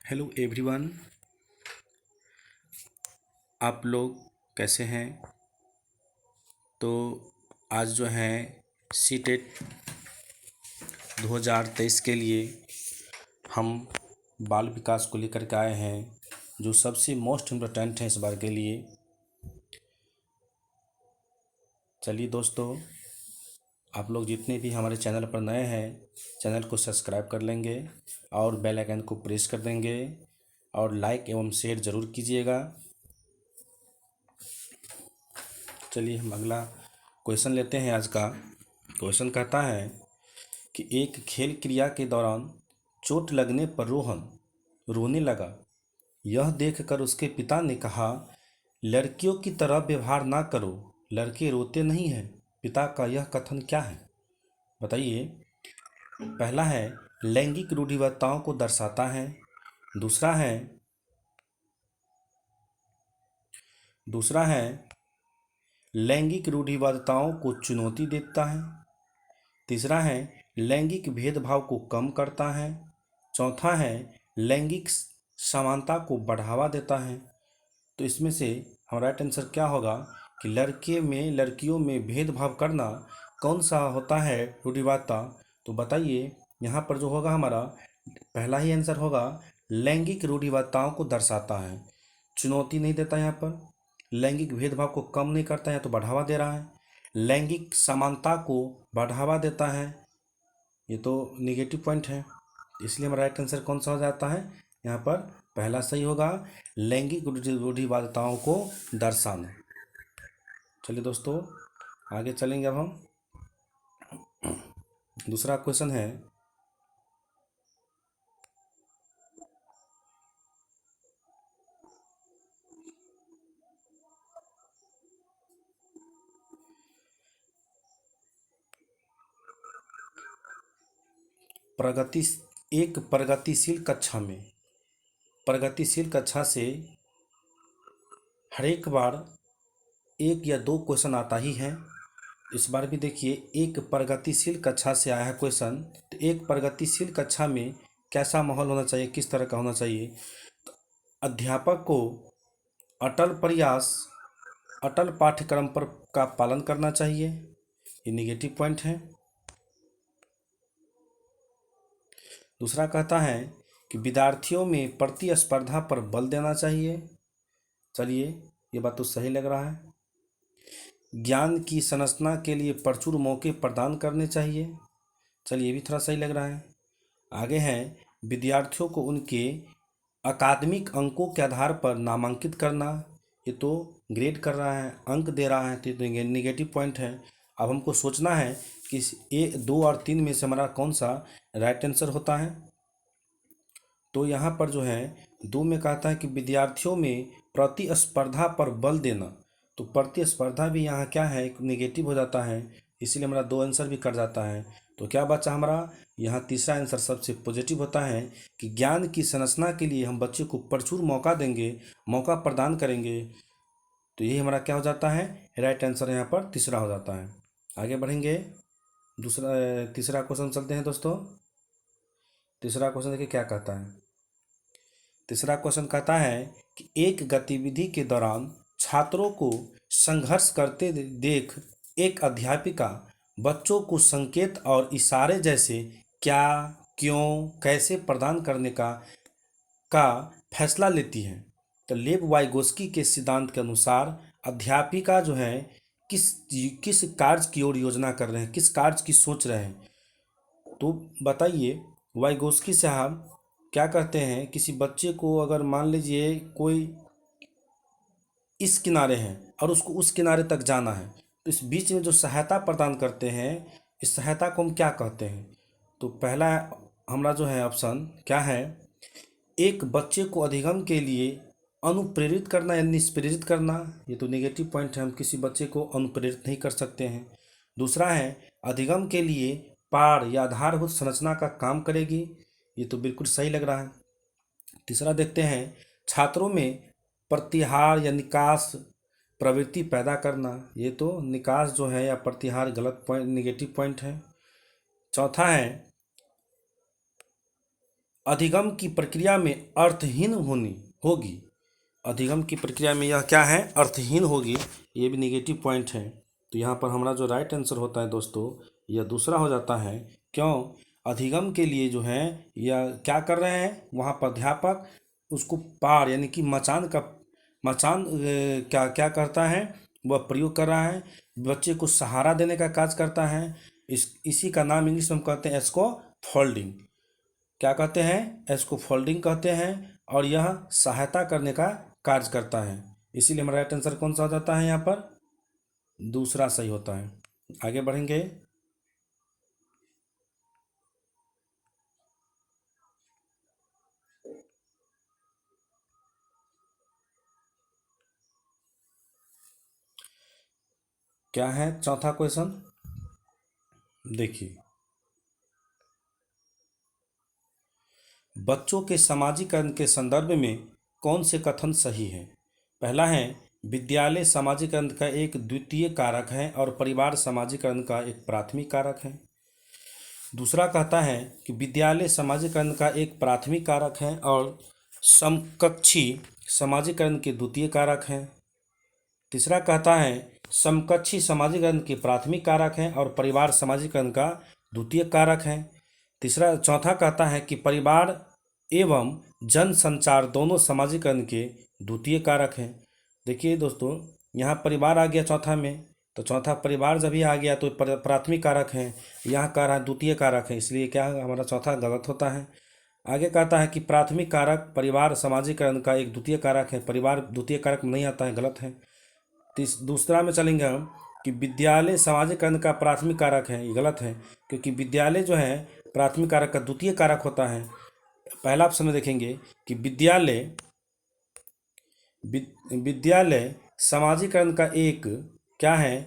Hello everyone. आप लोग कैसे हैं? तो आज जो है सी टेट 2023 के लिए हम बाल विकास को लेकर के आए हैं, जो सबसे मोस्ट इम्पोर्टेंट है इस बार के लिए। चलिए दोस्तों, आप लोग जितने भी हमारे चैनल पर नए हैं, चैनल को सब्सक्राइब कर लेंगे और बेल आइकन को प्रेस कर देंगे और लाइक एवं शेयर ज़रूर कीजिएगा। चलिए हम अगला क्वेश्चन लेते हैं। आज का क्वेश्चन कहता है कि एक खेल क्रिया के दौरान चोट लगने पर रोहन रोने लगा। यह देखकर उसके पिता ने कहा, लड़कियों की तरह व्यवहार ना करो, लड़के रोते नहीं हैं। पिता का यह कथन क्या है? बताइए। पहला है लैंगिक रूढ़िवादिताओं को दर्शाता है। दूसरा है लैंगिक रूढ़िवादिताओं को चुनौती देता है। तीसरा है लैंगिक भेदभाव को कम करता है। चौथा है लैंगिक समानता को बढ़ावा देता है। तो इसमें से हमारा राइट आंसर क्या होगा कि लड़के में लड़कियों में भेदभाव करना कौन सा होता है रूढ़िवादिता? तो बताइए। यहाँ पर जो होगा हमारा पहला ही आंसर होगा, लैंगिक रूढ़िवादिताओं को दर्शाता है, चुनौती नहीं देता। यहाँ पर लैंगिक भेदभाव को कम नहीं करता है तो बढ़ावा दे रहा है, लैंगिक समानता को बढ़ावा देता है, ये तो निगेटिव पॉइंट है। इसलिए हमारा राइट आंसर कौन सा हो जाता है? यहाँ पर पहला सही होगा, लैंगिक रूढ़िवादिताओं को दर्शाना। चलिए दोस्तों, आगे चलेंगे। अब हम दूसरा क्वेश्चन है, प्रगति एक प्रगतिशील कक्षा से हर एक बार एक या दो क्वेश्चन आता ही है। इस बार भी देखिए, एक प्रगतिशील कक्षा से आया है क्वेश्चन। तो एक प्रगतिशील कक्षा में कैसा माहौल होना चाहिए, किस तरह का होना चाहिए? अध्यापक को अटल प्रयास, अटल पाठ्यक्रम पर का पालन करना चाहिए, ये निगेटिव पॉइंट है। दूसरा कहता है कि विद्यार्थियों में प्रतिस्पर्धा पर बल देना चाहिए। चलिए, ये बात तो सही लग रहा है। ज्ञान की संरचना के लिए प्रचुर मौके प्रदान करने चाहिए। चलिए, ये भी थोड़ा सही लग रहा है। आगे है विद्यार्थियों को उनके अकादमिक अंकों के आधार पर नामांकित करना, ये तो ग्रेड कर रहा है, अंक दे रहा है, तो निगेटिव पॉइंट है। अब हमको सोचना है कि ए 2 और 3 में से हमारा कौन सा राइट आंसर होता है। तो यहाँ पर जो है 2 में कहता है कि विद्यार्थियों में प्रतिस्पर्धा पर बल देना, तो प्रतिस्पर्धा भी यहाँ क्या है, एक निगेटिव हो जाता है, इसीलिए हमारा 2 आंसर भी कट जाता है। तो क्या बचा हमारा? यहाँ तीसरा आंसर सबसे पॉजिटिव होता है कि ज्ञान की संरचना के लिए हम बच्चे को प्रचुर मौका देंगे, मौका प्रदान करेंगे। तो यही हमारा क्या हो जाता है, राइट आंसर यहाँ पर तीसरा हो जाता है। आगे बढ़ेंगे। तीसरा क्वेश्चन चलते हैं दोस्तों। तीसरा क्वेश्चन देखिए क्या कहता है। तीसरा क्वेश्चन कहता है कि एक गतिविधि के दौरान छात्रों को संघर्ष करते देख एक अध्यापिका बच्चों को संकेत और इशारे जैसे क्या, क्यों, कैसे प्रदान करने का फैसला लेती है। तो लेव वाइगोस्की के सिद्धांत के अनुसार अध्यापिका जो है किस किस कार्य की ओर योजना कर रहे हैं, किस कार्य की सोच रहे हैं। तो बताइए, वाइगोस्की साहब क्या कहते हैं, किसी बच्चे को अगर मान लीजिए कोई इस किनारे है और उसको उस किनारे तक जाना है, तो इस बीच में जो सहायता प्रदान करते हैं, इस सहायता को हम क्या कहते हैं? तो पहला हमारा जो है ऑप्शन क्या है, एक बच्चे को अधिगम के लिए अनुप्रेरित करना या निष्प्रेरित करना, ये तो नेगेटिव पॉइंट है, हम किसी बच्चे को अनुप्रेरित नहीं कर सकते हैं। दूसरा है अधिगम के लिए पार या आधारभूत संरचना का काम करेगी, ये तो बिल्कुल सही लग रहा है। तीसरा देखते हैं, छात्रों में प्रतिहार या निकास प्रवृत्ति पैदा करना, ये तो निकास जो है या प्रतिहार गलत पॉइंट, निगेटिव पॉइंट है। चौथा है अधिगम की प्रक्रिया में अर्थहीन होनी होगी। अधिगम की प्रक्रिया में यह क्या है, अर्थहीन होगी। ये भी निगेटिव पॉइंट है। तो यहाँ पर हमारा जो राइट आंसर होता है दोस्तों, यह दूसरा हो जाता है। क्यों? अधिगम के लिए जो है यह क्या कर रहे हैं, वहाँ पर अध्यापक उसको पार यानी कि मचान क्या क्या करता है, वह प्रयोग कर रहा है, बच्चे को सहारा देने का कार्य करता है। इसी का नाम इंग्लिश में हम कहते हैं इसको फोल्डिंग। क्या कहते हैं, इसको फोल्डिंग कहते हैं। और यह सहायता करने का कार्य करता है। इसीलिए हमारा राइट आंसर कौन सा हो जाता है, यहाँ पर दूसरा सही होता है। आगे बढ़ेंगे। क्या है चौथा क्वेश्चन, देखिए। बच्चों के सामाजिकरण के संदर्भ में कौन से कथन सही है? पहला है, विद्यालय सामाजिकरण का एक द्वितीय कारक है और परिवार सामाजिकरण का एक प्राथमिक कारक है। दूसरा कहता है कि विद्यालय सामाजिकरण का एक प्राथमिक कारक है और समकक्षी सामाजिकरण के द्वितीय कारक है। तीसरा कहता है समकक्षी सामाजिकरण के प्राथमिक कारक है और परिवार सामाजिकरण का द्वितीय कारक है। चौथा कहता है कि परिवार एवं जन संचार दोनों सामाजिकरण के द्वितीय कारक हैं। देखिए दोस्तों, यहाँ परिवार आ गया चौथा में, तो चौथा परिवार जब ही आ गया तो प्राथमिक कारक है, यहाँ कह रहा है द्वितीय कारक है, इसलिए क्या हमारा चौथा गलत होता है। आगे कहता है कि प्राथमिक कारक परिवार सामाजिकरण का एक द्वितीय कारक है, परिवार द्वितीय कारक में नहीं आता है, गलत है। दूसरा में चलेंगे हम कि विद्यालय सामाजिकरण का प्राथमिक कारक है, ये गलत है, क्योंकि विद्यालय जो है प्राथमिक कारक का द्वितीय कारक होता है। पहला ऑप्शन में देखेंगे कि विद्यालय सामाजिकरण का एक क्या है,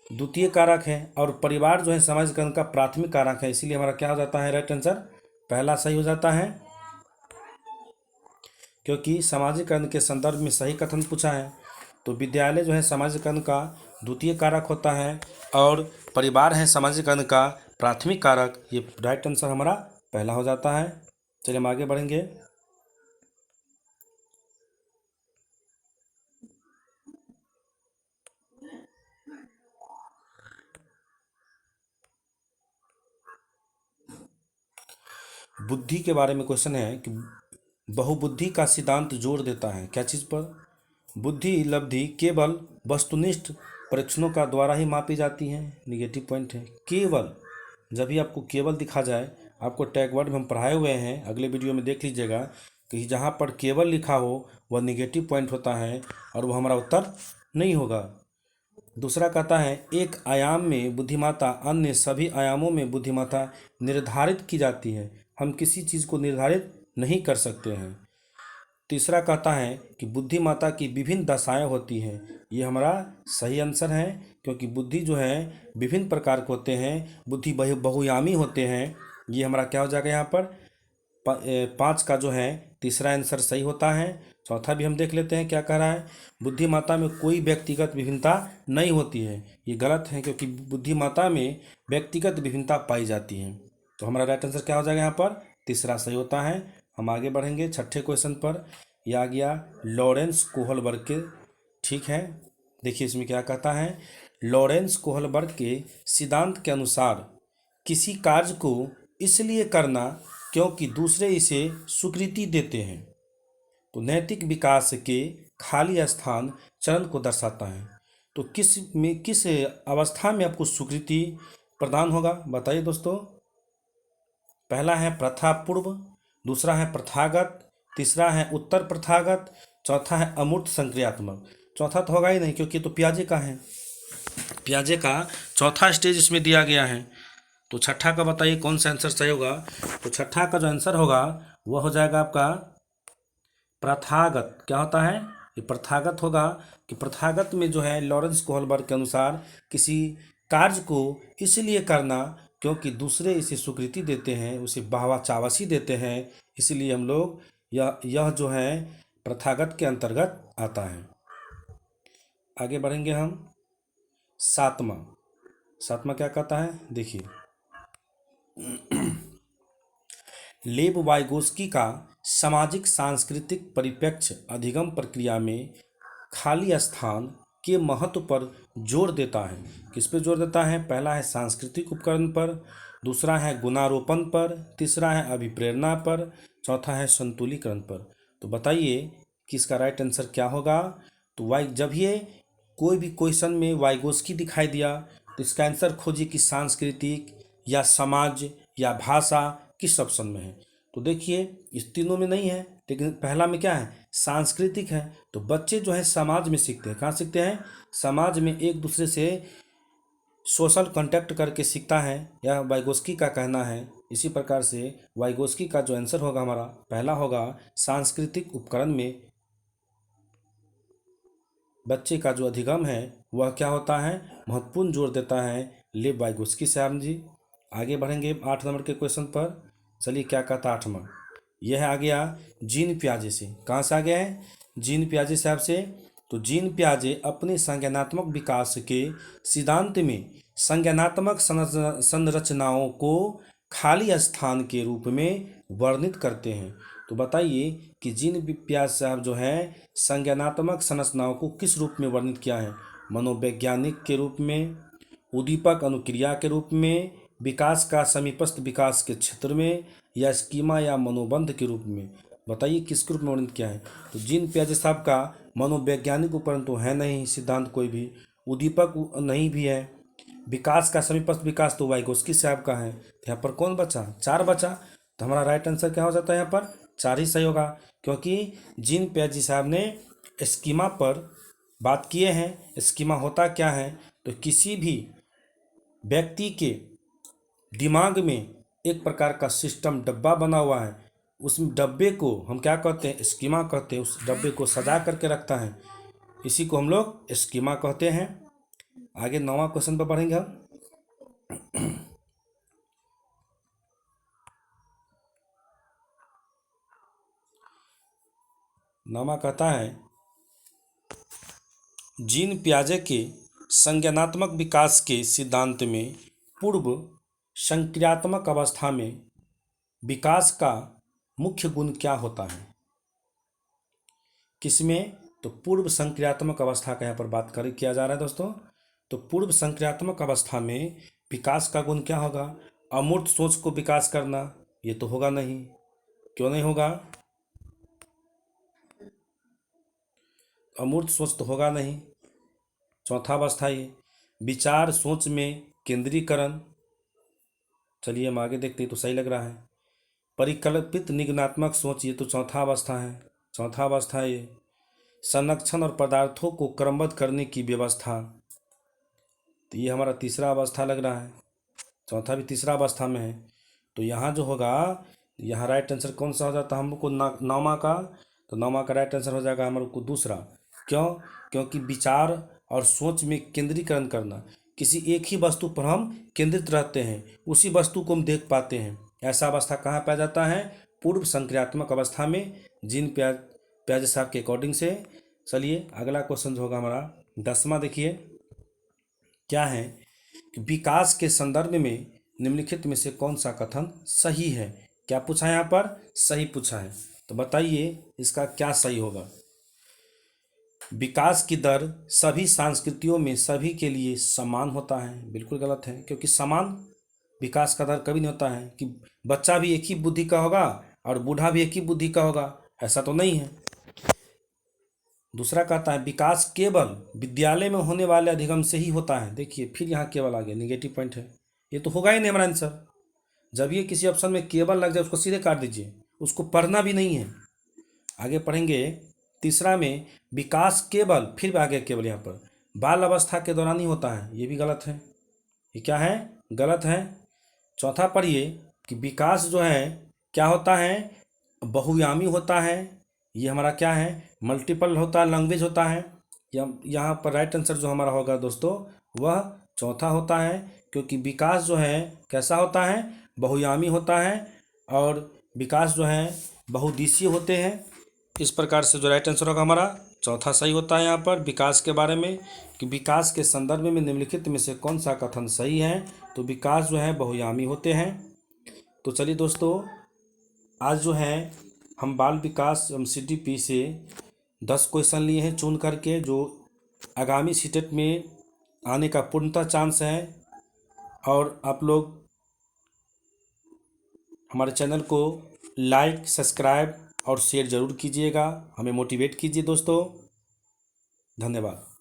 द्वितीय कारक है, और परिवार जो है सामाजिकरण का प्राथमिक कारक है। इसीलिए हमारा क्या हो जाता है, राइट आंसर पहला सही हो जाता है, क्योंकि सामाजिकरण के संदर्भ में सही कथन पूछा है। तो विद्यालय जो है सामाजिकरण का द्वितीय कारक होता है और परिवार है सामाजिकरण का प्राथमिक कारक। ये राइट आंसर हमारा पहला हो जाता है। चलिए हम आगे बढ़ेंगे। बुद्धि के बारे में क्वेश्चन है कि बहुबुद्धि का सिद्धांत जोर देता है क्या चीज़ पर? बुद्धि लब्धि केवल वस्तुनिष्ठ परीक्षणों का द्वारा ही मापी जाती है, निगेटिव पॉइंट है। केवल, जब भी आपको केवल दिखा जाए, आपको टैग वर्ड में हम पढ़ाए हुए हैं, अगले वीडियो में देख लीजिएगा कि जहाँ पर केवल लिखा हो वह निगेटिव पॉइंट होता है और वह हमारा उत्तर नहीं होगा। दूसरा कहता है एक आयाम में बुद्धिमत्ता अन्य सभी आयामों में बुद्धिमत्ता निर्धारित की जाती है, हम किसी चीज़ को निर्धारित नहीं कर सकते हैं। तीसरा कहता है कि बुद्धिमत्ता की विभिन्न दशाएं होती हैं, ये हमारा सही आंसर है, क्योंकि बुद्धि जो है विभिन्न प्रकार के होते हैं, बुद्धि बहुयामी होते हैं। ये हमारा क्या हो जाएगा यहाँ पर, 5 का जो है तीसरा आंसर सही होता है। चौथा भी हम देख लेते हैं क्या कह रहा है, बुद्धिमत्ता में कोई व्यक्तिगत विभिन्नता नहीं होती है, ये गलत है, क्योंकि बुद्धिमत्ता में व्यक्तिगत विभिन्नता पाई जाती है। तो हमारा राइट आंसर क्या हो जाएगा यहाँ पर, तीसरा सही होता है। हम आगे बढ़ेंगे छठे क्वेश्चन पर। यह आ गया लॉरेंस कोहलबर्ग के, ठीक है। देखिए इसमें क्या कहता है, लॉरेंस कोहलबर्ग के सिद्धांत के अनुसार किसी कार्य को इसलिए करना क्योंकि दूसरे इसे स्वीकृति देते हैं, तो नैतिक विकास के खाली स्थान चरण को दर्शाता है। तो किस अवस्था में आपको स्वीकृति प्रदान होगा, बताइए दोस्तों। पहला है प्रथा पूर्व, दूसरा है प्रथागत, तीसरा है उत्तर प्रथागत, चौथा है अमूर्त संक्रियात्मक। चौथा तो होगा ही नहीं, क्योंकि तो पियाजे का है, पियाजे का चौथा स्टेज इसमें दिया गया है। तो छठा का बताइए कौन सा आंसर सही होगा। तो छठा का जो आंसर होगा वह हो जाएगा आपका प्रथागत। क्या होता है, ये प्रथागत होगा, कि प्रथागत में जो है लॉरेंस कोहलबर्ग के अनुसार किसी कार्य को इसलिए करना क्योंकि दूसरे इसे स्वीकृति देते हैं, उसे वाहवा चावसी देते हैं, इसलिए हम लोग यह जो है प्रथागत के अंतर्गत आता है। आगे बढ़ेंगे हम। सातवां सातवां क्या कहता है, देखिए। लेब वाइगोस्की का सामाजिक सांस्कृतिक परिप्रेक्ष्य अधिगम प्रक्रिया में खाली स्थान के महत्व पर जोर देता है। किस पे जोर देता है? पहला है सांस्कृतिक उपकरण पर, दूसरा है गुणारोपण पर, तीसरा है अभिप्रेरणा पर, चौथा है संतुलीकरण पर। तो बताइए कि इसका राइट आंसर क्या होगा? तो जब ये कोई भी क्वेश्चन में वाइगोस्की दिखाई दिया तो इसका आंसर खोजिए कि सांस्कृतिक या समाज या भाषा किस ऑप्शन में है। तो देखिए इस तीनों में नहीं है, लेकिन पहला में क्या है? सांस्कृतिक है। तो बच्चे जो है समाज में सीखते हैं। कहाँ सीखते हैं? समाज में एक दूसरे से सोशल कांटेक्ट करके सीखता है, यह वाइगोस्की का कहना है। इसी प्रकार से वाइगोस्की का जो आंसर होगा हमारा पहला होगा सांस्कृतिक उपकरण में बच्चे का जो अधिगम है वह क्या होता है? महत्वपूर्ण जोर देता है लेव वाइगोस्की साहब जी। आगे बढ़ेंगे 8 नंबर के क्वेश्चन पर। चलिए क्या कहता 8वां, यह आ गया जीन पियाजे से। कहाँ से आ गया है? जीन पियाजे साहब से। तो जीन पियाजे अपने संज्ञानात्मक विकास के सिद्धांत में संज्ञानात्मक संरचनाओं को खाली स्थान के रूप में वर्णित करते हैं। तो बताइए कि जीन पियाजे साहब जो है संज्ञानात्मक संरचनाओं को किस रूप में वर्णित किया है? मनोवैज्ञानिक के रूप में, उद्दीपक अनुक्रिया के रूप में, विकास का समीपस्थ विकास के क्षेत्र में, या स्कीमा या मनोबंध के रूप में। बताइए किस रूप में वर्णित किया है? तो जीन पियाजे साहब का मनोवैज्ञानिक उपकरण तो है नहीं सिद्धांत कोई भी, उद्दीपक नहीं भी है, विकास का समीपस्थ विकास तो वाइगोस्की साहब का है। तो यहाँ पर कौन बचा? 4 बचा। तो हमारा राइट आंसर क्या हो जाता है? यहाँ पर 4 ही सही होगा, क्योंकि जीन पियाजे साहब ने स्कीमा पर बात किए हैं। स्कीमा होता क्या है? तो किसी भी व्यक्ति के दिमाग में एक प्रकार का सिस्टम डब्बा बना हुआ है, उस डब्बे को हम क्या कहते हैं? स्कीमा कहते हैं। उस डब्बे को सजा करके रखता है, इसी को हम लोग स्कीमा कहते हैं। आगे 9वां क्वेश्चन पर बढ़ेंगे हम। 9वां कहता है जीन पियाजे के संज्ञानात्मक विकास के सिद्धांत में पूर्व संक्रियात्मक अवस्था में विकास का मुख्य गुण क्या होता है? किसमें? तो पूर्व संक्रियात्मक अवस्था का यहाँ पर बात किया जा रहा है दोस्तों। तो पूर्व संक्रियात्मक अवस्था में विकास का गुण क्या होगा? अमूर्त सोच को विकास करना। ये तो होगा नहीं। क्यों नहीं होगा? अमूर्त सोच तो होगा नहीं। चौथा अवस्था ये विचार सोच में केंद्रीकरण। चलिए हम आगे देखते हैं, तो सही लग रहा है। परिकल्पित निगमनात्मक सोच, ये तो चौथा अवस्था है। चौथा अवस्था ये संरक्षण और पदार्थों को क्रमबद्ध करने की व्यवस्था, तो ये हमारा तीसरा अवस्था लग रहा है। चौथा भी तीसरा अवस्था में है। तो यहाँ जो होगा, यहाँ राइट आंसर कौन सा हो जाता है हमको? 9वां का। तो 9वां का राइट आंसर हो जाएगा हमारे को दूसरा। क्यों? क्योंकि विचार और सोच में केंद्रीकरण करना, किसी एक ही वस्तु पर हम केंद्रित रहते हैं, उसी वस्तु को हम देख पाते हैं। ऐसा अवस्था कहाँ पाया जाता है? पूर्व संक्रियात्मक अवस्था में, जीन पियाजे साहब के अकॉर्डिंग से। चलिए अगला क्वेश्चन जो होगा हमारा 10वां, देखिए क्या है कि विकास के संदर्भ में निम्नलिखित में से कौन सा कथन सही है? क्या पूछा है यहाँ पर? सही पूछा है। तो बताइए इसका क्या सही होगा? विकास की दर सभी संस्कृतियों में सभी के लिए समान होता है। बिल्कुल गलत है, क्योंकि समान विकास का दर कभी नहीं होता है कि बच्चा भी एक ही बुद्धि का होगा और बूढ़ा भी एक ही बुद्धि का होगा, ऐसा तो नहीं है। दूसरा कहता है विकास केवल विद्यालय में होने वाले अधिगम से ही होता है। देखिए फिर यहाँ केवल आ गया, निगेटिव पॉइंट है, ये तो होगा ही नहीं हमारा आंसर। जब ये किसी ऑप्शन में केवल लग जाए उसको सीधे काट दीजिए, उसको पढ़ना भी नहीं है। आगे पढ़ेंगे तीसरा में विकास केवल, फिर आगे केवल यहाँ पर बाल अवस्था के दौरान ही होता है, ये भी गलत है। ये क्या है? गलत है। चौथा पढ़िए कि विकास जो है क्या होता है? बहुआयामी होता है। ये हमारा क्या है? मल्टीपल होता है, लैंग्वेज होता है। यहाँ पर राइट आंसर जो हमारा होगा दोस्तों वह चौथा होता है, क्योंकि विकास जो है कैसा होता है? बहुआयामी होता है, और विकास जो है बहुदिशीय होते हैं। इस प्रकार से जो राइट आंसर होगा हमारा चौथा सही होता है यहाँ पर विकास के बारे में, कि विकास के संदर्भ में निम्नलिखित में से कौन सा कथन सही है? तो विकास जो है बहुआयामी होते हैं। तो चलिए दोस्तों आज जो है हम बाल विकास एवं CDP से 10 क्वेश्चन लिए हैं चुन करके, जो आगामी सीटेट में आने का पूर्णतः चांस है। और आप लोग हमारे चैनल को लाइक, सब्सक्राइब और शेयर ज़रूर कीजिएगा, हमें मोटिवेट कीजिए दोस्तों। धन्यवाद।